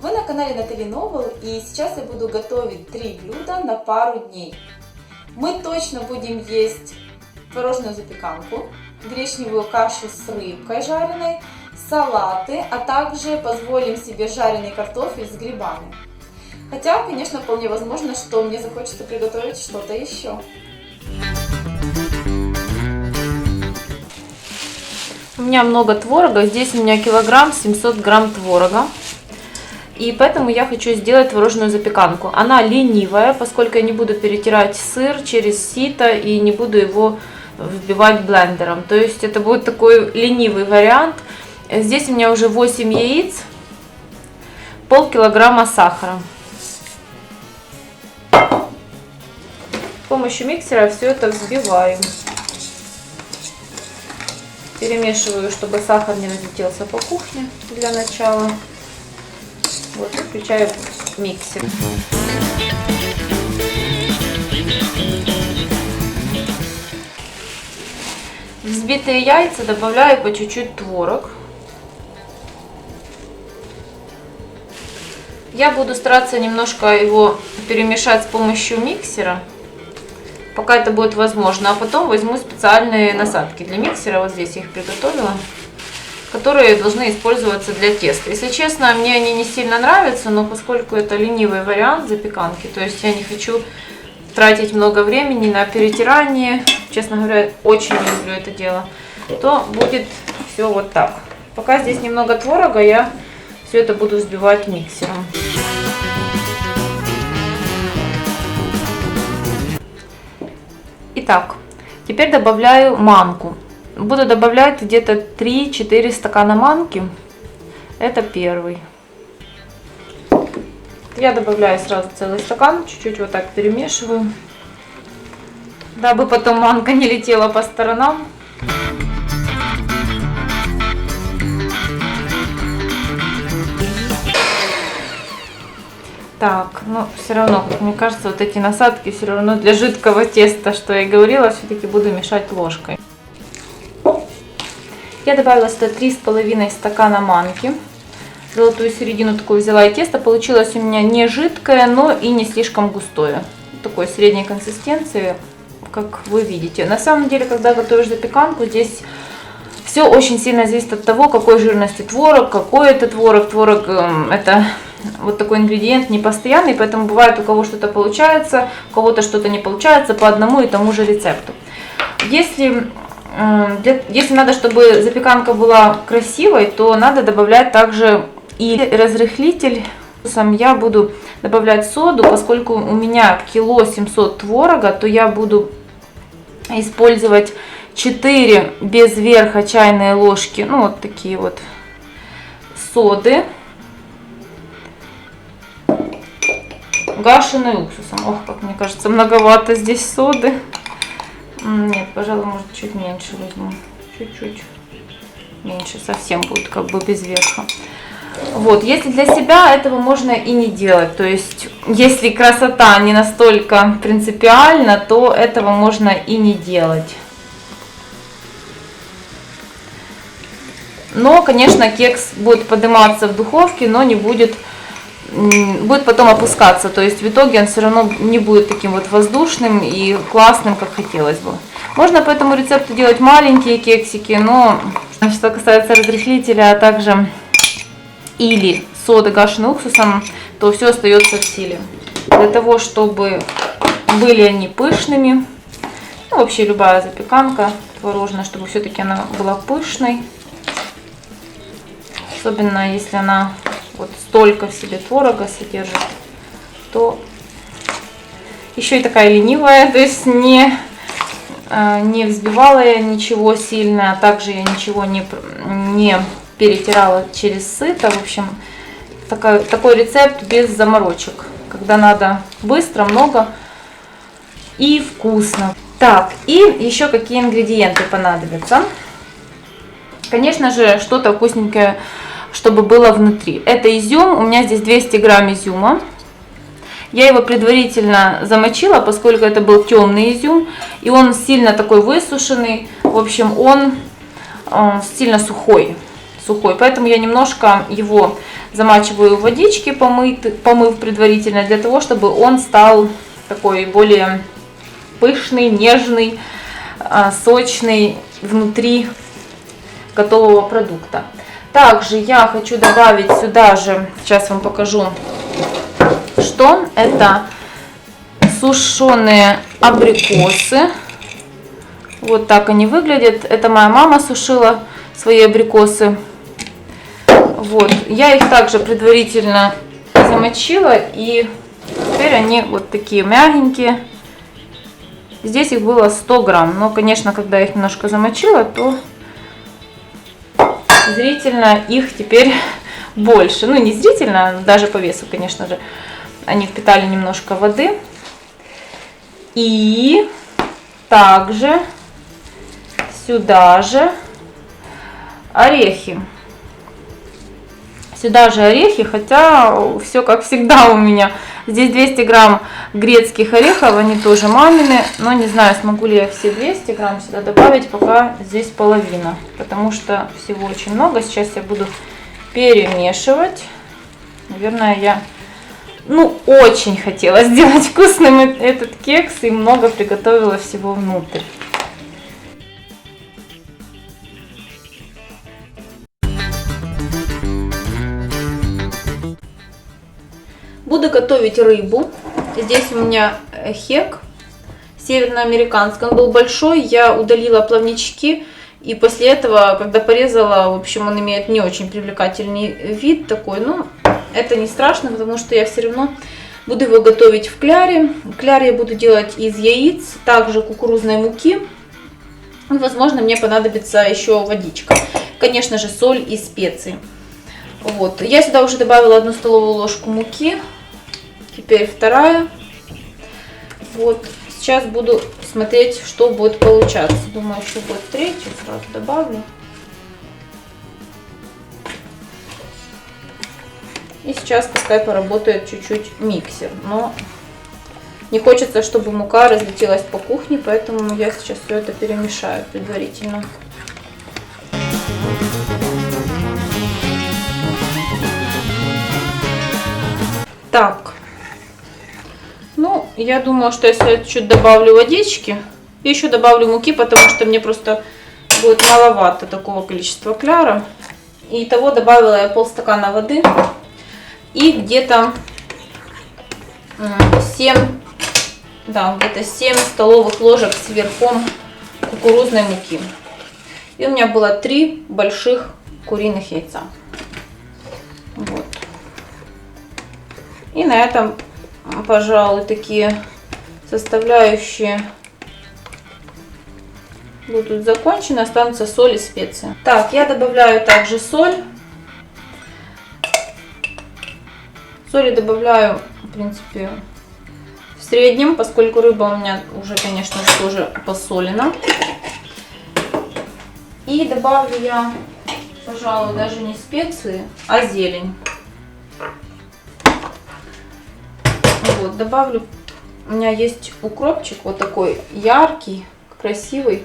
Вы на канале Натали Новел, и сейчас я буду готовить 3 блюда на пару дней. Мы точно будем есть творожную запеканку, гречневую кашу с рыбкой жареной, салаты, а также позволим себе жареный картофель с грибами. Хотя, конечно, вполне возможно, что мне захочется приготовить что-то еще. У меня много творога, здесь у меня килограмм 700 грамм творога. И поэтому я хочу сделать творожную запеканку. Она ленивая, поскольку я не буду перетирать сыр через сито и не буду его взбивать блендером. То есть это будет такой ленивый вариант. Здесь у меня уже 8 яиц, полкилограмма сахара. С помощью миксера все это взбиваем. Перемешиваю, чтобы сахар не разлетелся по кухне для начала. Вот, и включаю миксер. В взбитые яйца добавляю по чуть-чуть творог. Я буду стараться немножко его перемешать с помощью миксера, пока это будет возможно, а потом возьму специальные насадки для миксера, вот здесь я их приготовила, которые должны использоваться для теста. Если честно, мне они не сильно нравятся, но поскольку это ленивый вариант запеканки, то есть я не хочу тратить много времени на перетирание, честно говоря, очень не люблю это дело, то будет все вот так. Пока здесь немного творога, я все это буду взбивать миксером. Итак, теперь добавляю манку. Буду добавлять где-то 3-4 стакана манки. Это первый. Я добавляю сразу целый стакан, чуть-чуть вот так перемешиваю, дабы потом манка не летела по сторонам. Так, но все равно, как мне кажется, вот эти насадки все равно для жидкого теста, что я и говорила, все-таки буду мешать ложкой. Я добавила сюда 3,5 стакана манки. Золотую середину такую взяла, и тесто получилось у меня не жидкое, но и не слишком густое. Такой средней консистенции, как вы видите. На самом деле, когда готовишь запеканку, здесь все очень сильно зависит от того, какой жирности творог, какой это творог. Творог это вот такой ингредиент непостоянный, поэтому бывает у кого что-то получается, у кого-то что-то не получается по одному и тому же рецепту. Если надо, чтобы запеканка была красивой, то надо добавлять также и разрыхлитель. Я буду добавлять соду, поскольку у меня кило 700 творога, то я буду использовать 4 без верха чайные ложки, ну вот такие вот соды, гашеной уксусом. Ох, как мне кажется, многовато здесь соды. Нет, пожалуй, может, чуть меньше возьму. Чуть-чуть меньше, совсем будет как бы без верха. Вот, если для себя, этого можно и не делать. То есть, если красота не настолько принципиальна, то этого можно и не делать. Но, конечно, кекс будет подниматься в духовке, но не будет потом опускаться, то есть в итоге он все равно не будет таким вот воздушным и классным, как хотелось бы. Можно по этому рецепту делать маленькие кексики, но что касается разрыхлителя, а также или соды гашеным уксусом, то все остается в силе. Для того, чтобы были они пышными, ну, вообще любая запеканка творожная, чтобы все-таки она была пышной, особенно если она вот столько в себе творога содержит, то еще и такая ленивая, то есть не взбивала я ничего сильно, а также я ничего не перетирала через сито. В общем, такой рецепт без заморочек, когда надо быстро, много и вкусно. Так, и еще какие ингредиенты понадобятся. Конечно же, что-то вкусненькое, чтобы было внутри. Это изюм, у меня здесь 200 грамм изюма. Я его предварительно замочила, поскольку это был темный изюм, и он сильно такой высушенный. В общем, он сильно сухой. сухой. Поэтому я немножко его замачиваю в водичке, помыв предварительно, для того, чтобы он стал такой более пышный, нежный, сочный внутри готового продукта. Также я хочу добавить сюда же, сейчас вам покажу, что это сушеные абрикосы. Вот так они выглядят. Это моя мама сушила свои абрикосы. Вот. Я их также предварительно замочила, и теперь они вот такие мягенькие. Здесь их было 100 грамм. Но, конечно, когда я их немножко замочила, то зрительно их теперь больше. Ну, не зрительно, даже по весу, конечно же. Они впитали немножко воды. И также сюда же орехи. Сюда же орехи, хотя все как всегда у меня. Здесь 200 грамм грецких орехов, они тоже мамины. Но не знаю, смогу ли я все 200 грамм сюда добавить, пока здесь половина. Потому что всего очень много. Сейчас я буду перемешивать. Наверное, я очень хотела сделать вкусным этот кекс и много приготовила всего внутрь. Буду готовить рыбу. Здесь у меня хек северноамериканский. Он был большой, я удалила плавнички. И после этого, когда порезала, в общем, он имеет не очень привлекательный вид такой. Но это не страшно, потому что я все равно буду его готовить в кляре. Кляр я буду делать из яиц, также кукурузной муки. И, возможно, мне понадобится еще водичка. Конечно же, соль и специи. Вот. Я сюда уже добавила 1 столовую ложку муки. Теперь вторая. Вот. Сейчас буду смотреть, что будет получаться. Думаю, еще будет третью. Сразу добавлю. И сейчас пускай поработает чуть-чуть миксер. Но не хочется, чтобы мука разлетелась по кухне, поэтому я сейчас все это перемешаю предварительно. Так. Ну, я думаю, что если я чуть добавлю водички, и еще добавлю муки, потому что мне просто будет маловато такого количества кляра. И итого добавила я полстакана воды и где-то 7 столовых ложек сверху кукурузной муки. И у меня было 3 больших куриных яйца. Вот. И на этом, пожалуй, такие составляющие будут закончены. Останутся соль и специи. Так, я добавляю также соль. Соли добавляю, в принципе, в среднем, поскольку рыба у меня уже, конечно же, тоже посолена. И добавлю я, пожалуй, даже не специи, а зелень. Вот, добавлю, у меня есть укропчик вот такой яркий, красивый.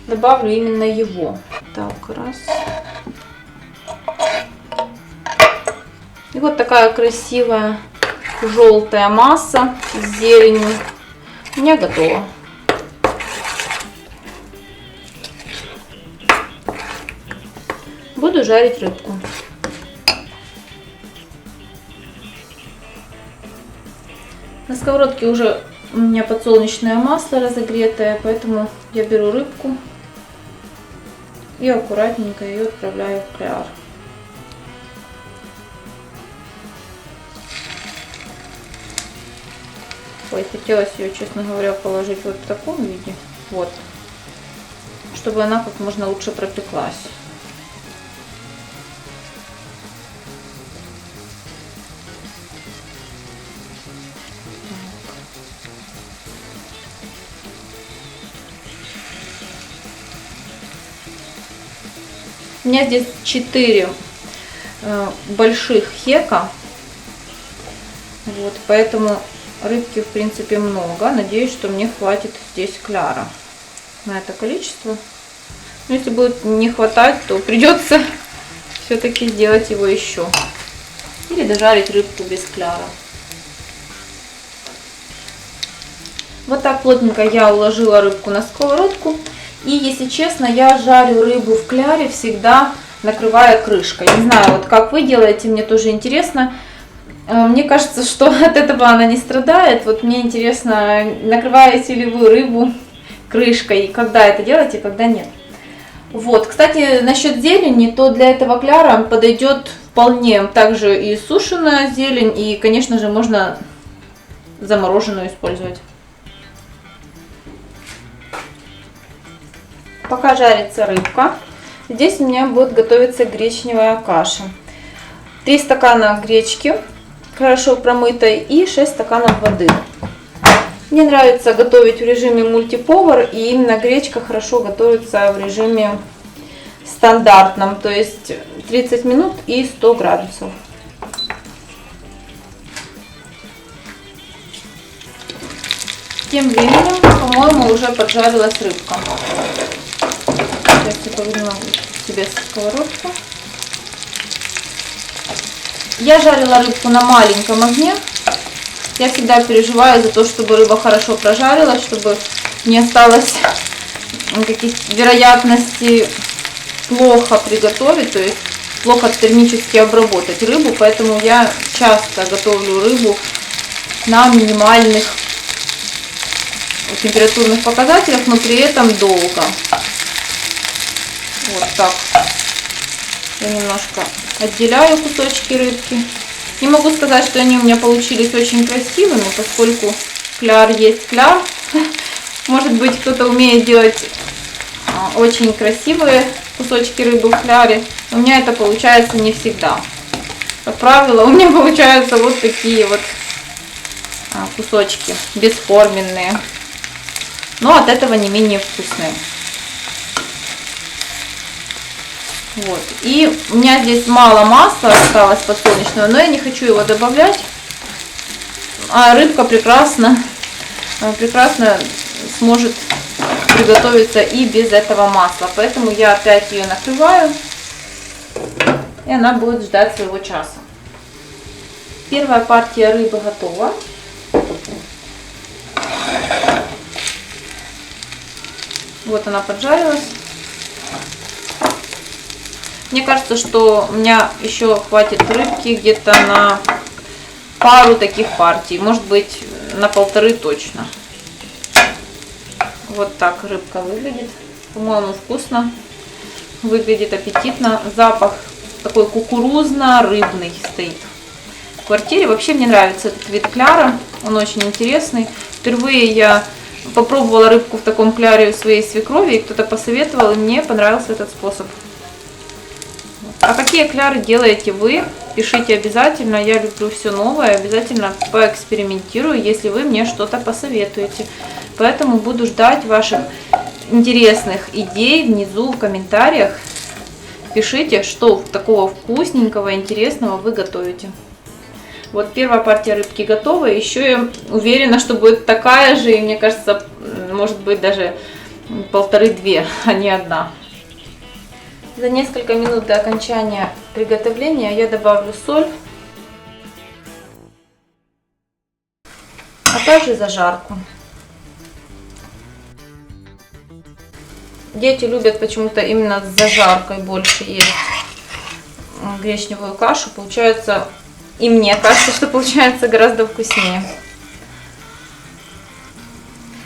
Добавлю именно его. Так, раз. И вот такая красивая желтая масса с зеленью у меня готова. Буду жарить рыбку. На сковородке уже у меня подсолнечное масло разогретое, поэтому я беру рыбку и аккуратненько ее отправляю в кляр. Ой, хотелось ее, честно говоря, положить вот в таком виде, вот, чтобы она как можно лучше пропеклась. У меня здесь 4 больших хека, вот, поэтому рыбки в принципе много. Надеюсь, что мне хватит здесь кляра на это количество. Но если будет не хватать, то придется все-таки сделать его еще. Или дожарить рыбку без кляра. Вот так плотненько я уложила рыбку на сковородку. И, если честно, я жарю рыбу в кляре всегда накрывая крышкой. Не знаю, вот как вы делаете, мне тоже интересно. Мне кажется, что от этого она не страдает. Вот мне интересно, накрываете ли вы рыбу крышкой, когда это делаете, когда нет. Вот, кстати, насчет зелени, то для этого кляра подойдет вполне также и сушеная зелень, и, конечно же, можно замороженную использовать. Пока жарится рыбка, здесь у меня будет готовиться гречневая каша. 3 стакана гречки, хорошо промытой, и 6 стаканов воды. Мне нравится готовить в режиме мультиповар, и именно гречка хорошо готовится в режиме стандартном, то есть 30 минут и 100 градусов. Тем временем, по-моему, уже поджарилась рыбка. Сейчас я поверну себе сковородку. Я жарила рыбку на маленьком огне. Я всегда переживаю за то, чтобы рыба хорошо прожарилась, чтобы не осталось каких-то вероятностей плохо приготовить, то есть плохо термически обработать рыбу. Поэтому я часто готовлю рыбу на минимальных температурных показателях, но при этом долго. Вот так. Я немножко отделяю кусочки рыбки. Не могу сказать, что они у меня получились очень красивыми, поскольку кляр есть кляр. Может быть, кто-то умеет делать очень красивые кусочки рыбы в кляре. У меня это получается не всегда. Как правило, у меня получаются вот такие вот кусочки, бесформенные. Но от этого не менее вкусные. Вот. И у меня здесь мало масла осталось подсолнечного, но я не хочу его добавлять. А рыбка прекрасно сможет приготовиться и без этого масла. Поэтому я опять ее накрываю, и она будет ждать своего часа. Первая партия рыбы готова. Вот она поджарилась. Мне кажется, что у меня еще хватит рыбки где-то на пару таких партий. Может быть, на 1,5 точно. Вот так рыбка выглядит. По-моему, вкусно. Выглядит аппетитно. Запах такой кукурузно-рыбный стоит в квартире. Вообще мне нравится этот вид кляра. Он очень интересный. Впервые я попробовала рыбку в таком кляре у своей свекрови. И кто-то посоветовал, и мне понравился этот способ. А какие кляры делаете вы? Пишите обязательно. Я люблю все новое. Обязательно поэкспериментирую, если вы мне что-то посоветуете. Поэтому буду ждать ваших интересных идей внизу в комментариях. Пишите, что такого вкусненького, интересного вы готовите. Вот первая партия рыбки готова. Еще я уверена, что будет такая же. И мне кажется, может быть даже 1,5-2, а не одна. За несколько минут до окончания приготовления я добавлю соль, а также зажарку. Дети любят почему-то именно с зажаркой больше есть гречневую кашу. Получается, и мне кажется, что получается гораздо вкуснее.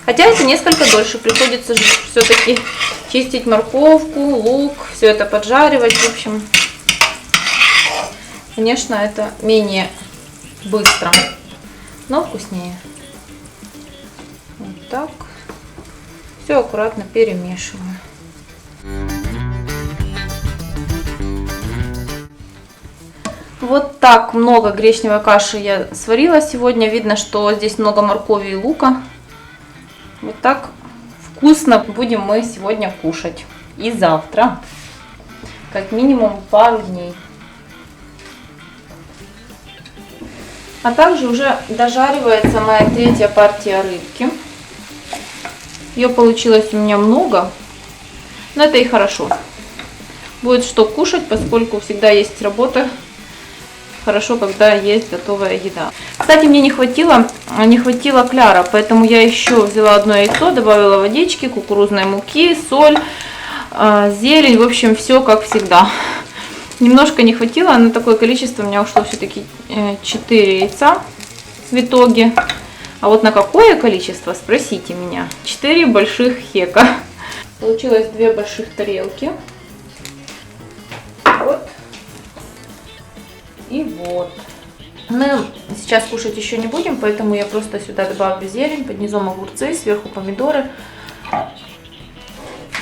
Хотя это несколько дольше, приходится все-таки чистить морковку, лук, все это поджаривать. В общем, конечно, это менее быстро, но вкуснее. Вот так. Все аккуратно перемешиваю. Вот так много гречневой каши я сварила сегодня. Видно, что здесь много моркови и лука. Вот так вкусно будем мы сегодня кушать. И завтра. Как минимум пару дней. А также уже дожаривается моя третья партия рыбки. Ее получилось у меня много. Но это и хорошо. Будет что кушать, поскольку всегда есть работа. Хорошо, когда есть готовая еда. Кстати, мне не хватило кляра, поэтому я еще взяла одно яйцо, добавила водички, кукурузной муки, соль, зелень. В общем, все как всегда. Немножко не хватило, на такое количество у меня ушло все-таки 4 яйца в итоге. А вот на какое количество, спросите меня. 4 больших хека. Получилось 2 больших тарелки. Вот. И вот. Мы сейчас кушать еще не будем, поэтому я просто сюда добавлю зелень, под низом огурцы, сверху помидоры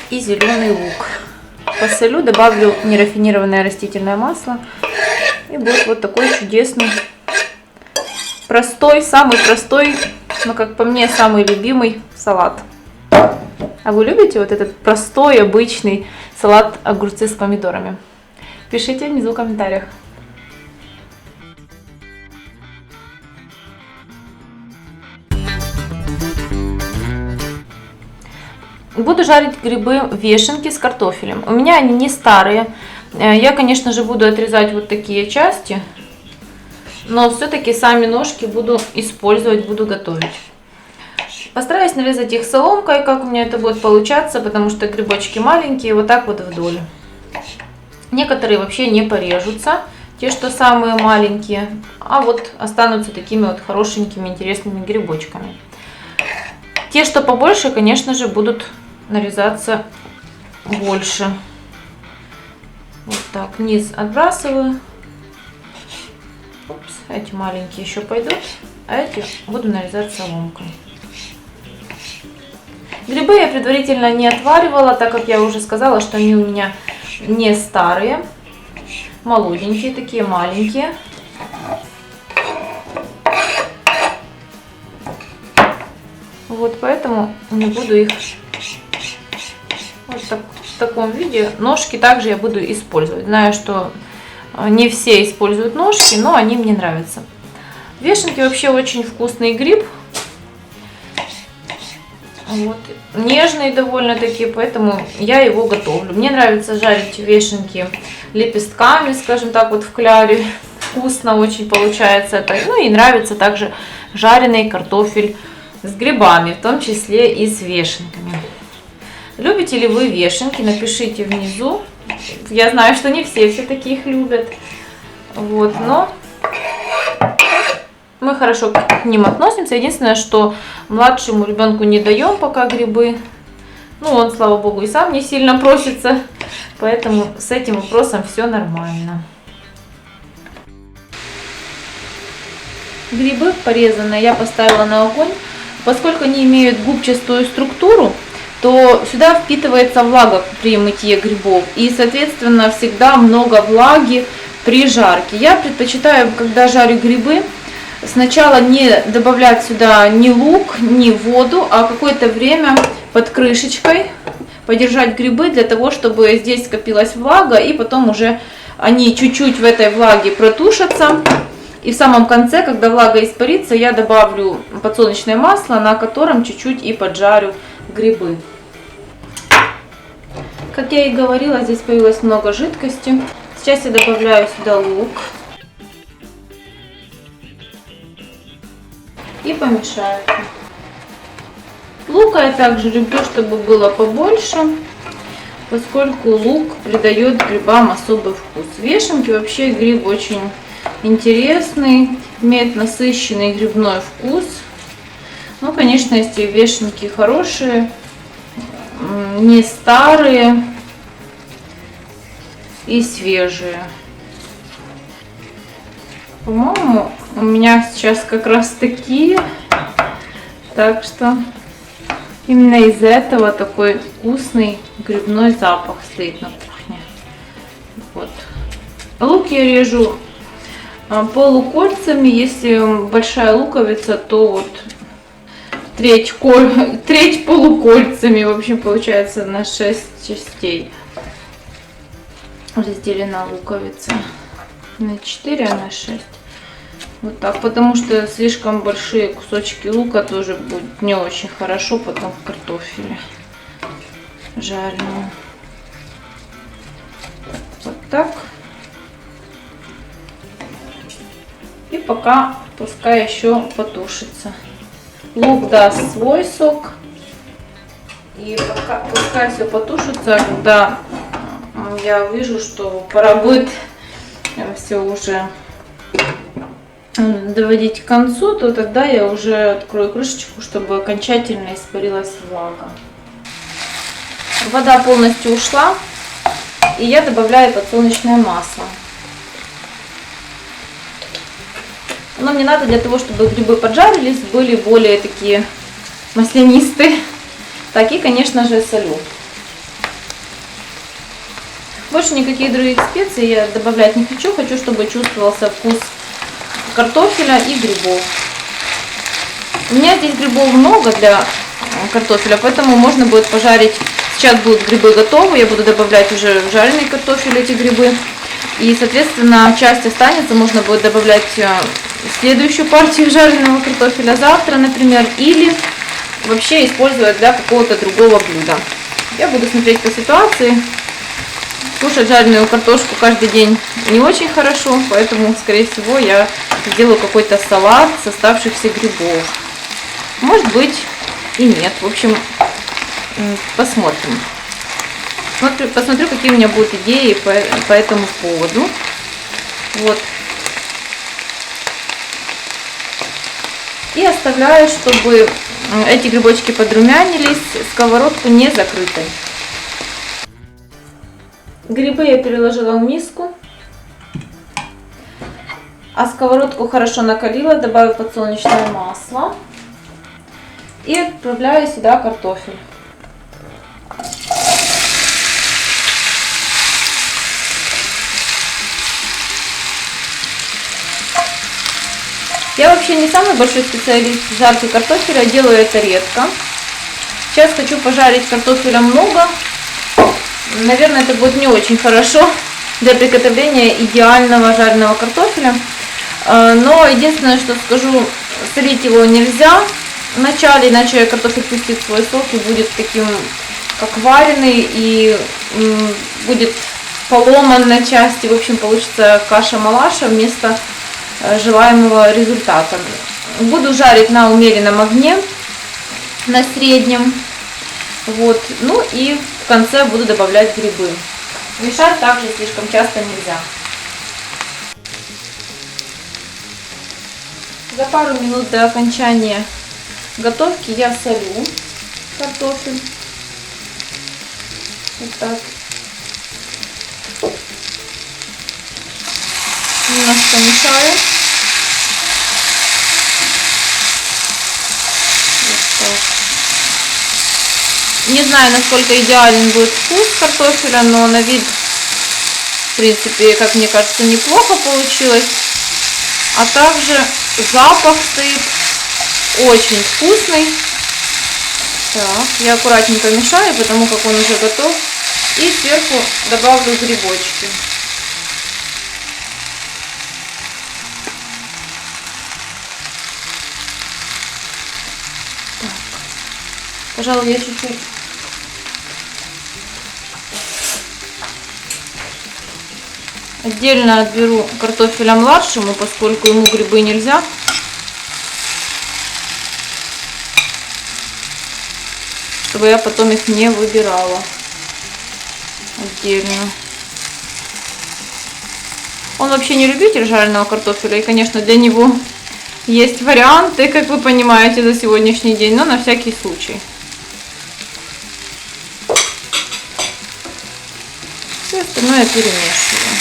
и зеленый лук. Посолю, добавлю нерафинированное растительное масло. И будет вот такой чудесный, простой, самый простой, но как по мне, самый любимый салат. А вы любите вот этот простой, обычный салат огурцы с помидорами? Пишите внизу в комментариях. Буду жарить грибы-вешенки с картофелем. У меня они не старые. Я, конечно же, буду отрезать вот такие части, но все-таки сами ножки буду использовать, буду готовить. Постараюсь нарезать их соломкой, как у меня это будет получаться, потому что грибочки маленькие, вот так вот вдоль. Некоторые вообще не порежутся, те, что самые маленькие, а вот останутся такими вот хорошенькими, интересными грибочками. Те, что побольше, конечно же, будут нарезаться больше. Вот так, низ отбрасываю. Упс, эти маленькие еще пойдут, а эти буду нарезать соломкой. Грибы я предварительно не отваривала, так как я уже сказала, что они у меня не старые, молоденькие, такие маленькие. Вот поэтому не буду их вот так, в таком виде. Ножки также я буду использовать. Знаю, что не все используют ножки, но они мне нравятся. Вешенки вообще очень вкусный гриб. Вот. Нежный довольно-таки, поэтому я его готовлю. Мне нравится жарить вешенки лепестками, скажем так, вот в кляре. Вкусно очень получается это. Ну и нравится также жареный картофель с грибами, в том числе и с вешенками. Любите ли вы вешенки? Напишите внизу. Я знаю, что не все все-таки их любят. Вот, но мы хорошо к ним относимся. Единственное, что младшему ребенку не даем пока грибы. Ну, он, слава богу, и сам не сильно просится. Поэтому с этим вопросом все нормально. Грибы порезанные я поставила на огонь. Поскольку они имеют губчатую структуру, то сюда впитывается влага при мытье грибов. И, соответственно, всегда много влаги при жарке. Я предпочитаю, когда жарю грибы, сначала не добавлять сюда ни лук, ни воду, а какое-то время под крышечкой подержать грибы для того, чтобы здесь скопилась влага, и потом уже они чуть-чуть в этой влаге протушатся. И в самом конце, когда влага испарится, я добавлю подсолнечное масло, на котором чуть-чуть и поджарю грибы. Как я и говорила, здесь появилось много жидкости. Сейчас я добавляю сюда лук. И помешаю. Лука я также люблю, чтобы было побольше, поскольку лук придает грибам особый вкус. Вешенки вообще гриб очень интересный, имеет насыщенный грибной вкус. Ну, конечно, если вешенки хорошие, не старые и свежие. По-моему, у меня сейчас как раз такие. Так что именно из-за этого такой вкусный грибной запах стоит на кухне. Вот. Лук я режу полукольцами. Если большая луковица, то вот треть полукольцами. В общем, получается на 6 частей разделена луковица. На 4, а на 6. Вот так, потому что слишком большие кусочки лука тоже будет не очень хорошо потом в картофеле жареном. так. И пока пускай еще потушится. Лук даст свой сок. И пока пускай все потушится, когда я вижу, что пора будет все уже доводить к концу, то тогда я уже открою крышечку, чтобы окончательно испарилась влага. Вода полностью ушла, и я добавляю подсолнечное масло. Оно мне надо для того, чтобы грибы поджарились, были более такие маслянистые. Так, и, конечно же, солю. Больше никаких других специй я добавлять не хочу. Хочу, чтобы чувствовался вкус картофеля и грибов. У меня здесь грибов много для картофеля, поэтому можно будет пожарить. Сейчас будут грибы готовы, я буду добавлять уже в жареный картофель эти грибы. И, соответственно, часть останется, можно будет добавлять следующую партию жареного картофеля завтра, например, или вообще использовать для какого-то другого блюда. Я буду смотреть по ситуации. Кушать жареную картошку каждый день не очень хорошо, поэтому, скорее всего, я сделаю какой-то салат с оставшихся грибов. Может быть и нет. В общем, посмотрим. Посмотрю, какие у меня будут идеи по этому поводу. Вот. И оставляю, чтобы эти грибочки подрумянились, сковородку не закрытой. Грибы я переложила в миску, а сковородку хорошо накалила, добавив подсолнечное масло и отправляю сюда картофель. Я вообще не самый большой специалист в жарке картофеля, делаю это редко. Сейчас хочу пожарить картофеля много. Наверное, это будет не очень хорошо для приготовления идеального жареного картофеля. Но единственное, что скажу, солить его нельзя вначале, иначе картофель пустит свой сок и будет таким, как вареный, и будет поломан на части. В общем, получится каша-малаша вместо желаемого результата. Буду жарить на умеренном огне, на среднем. Вот. Ну и в конце буду добавлять грибы. Мешать также слишком часто нельзя. За пару минут до окончания готовки я солю картофель. Вот так. Немножко мешаю. Вот так. Не знаю, насколько идеален будет вкус картофеля, но на вид, в принципе, как мне кажется, неплохо получилось. А также запах стоит очень вкусный. Так, я аккуратненько мешаю, потому как он уже готов. И сверху добавлю грибочки. Так. Пожалуй, я чуть-чуть отдельно отберу картофеля младшему, поскольку ему грибы нельзя. Чтобы я потом их не выбирала отдельно. Он вообще не любитель жареного картофеля, и, конечно, для него есть варианты, как вы понимаете, за сегодняшний день, но на всякий случай. Все остальное перемешиваю.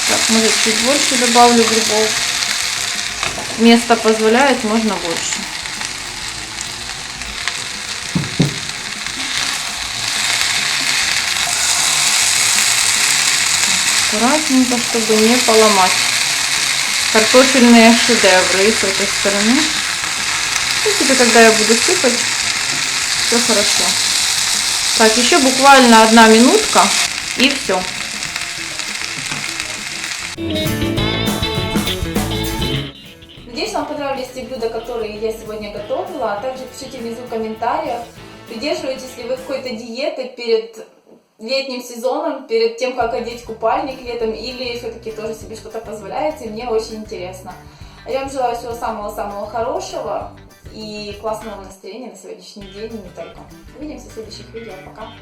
Так, может, чуть больше добавлю грибов. Место позволяет, можно больше. Аккуратненько, чтобы не поломать картофельные шедевры с этой стороны. И теперь, когда я буду сыпать, все хорошо. Так, еще буквально 1 минутка, и все. Надеюсь, вам понравились те блюда, которые я сегодня готовила. А также пишите внизу в комментариях, придерживаетесь ли вы какой-то диеты перед летним сезоном, перед тем, как одеть купальник летом, или все-таки тоже себе что-то позволяете, мне очень интересно. Я вам желаю всего самого-самого хорошего и классного настроения на сегодняшний день и не только. Увидимся в следующих видео. Пока!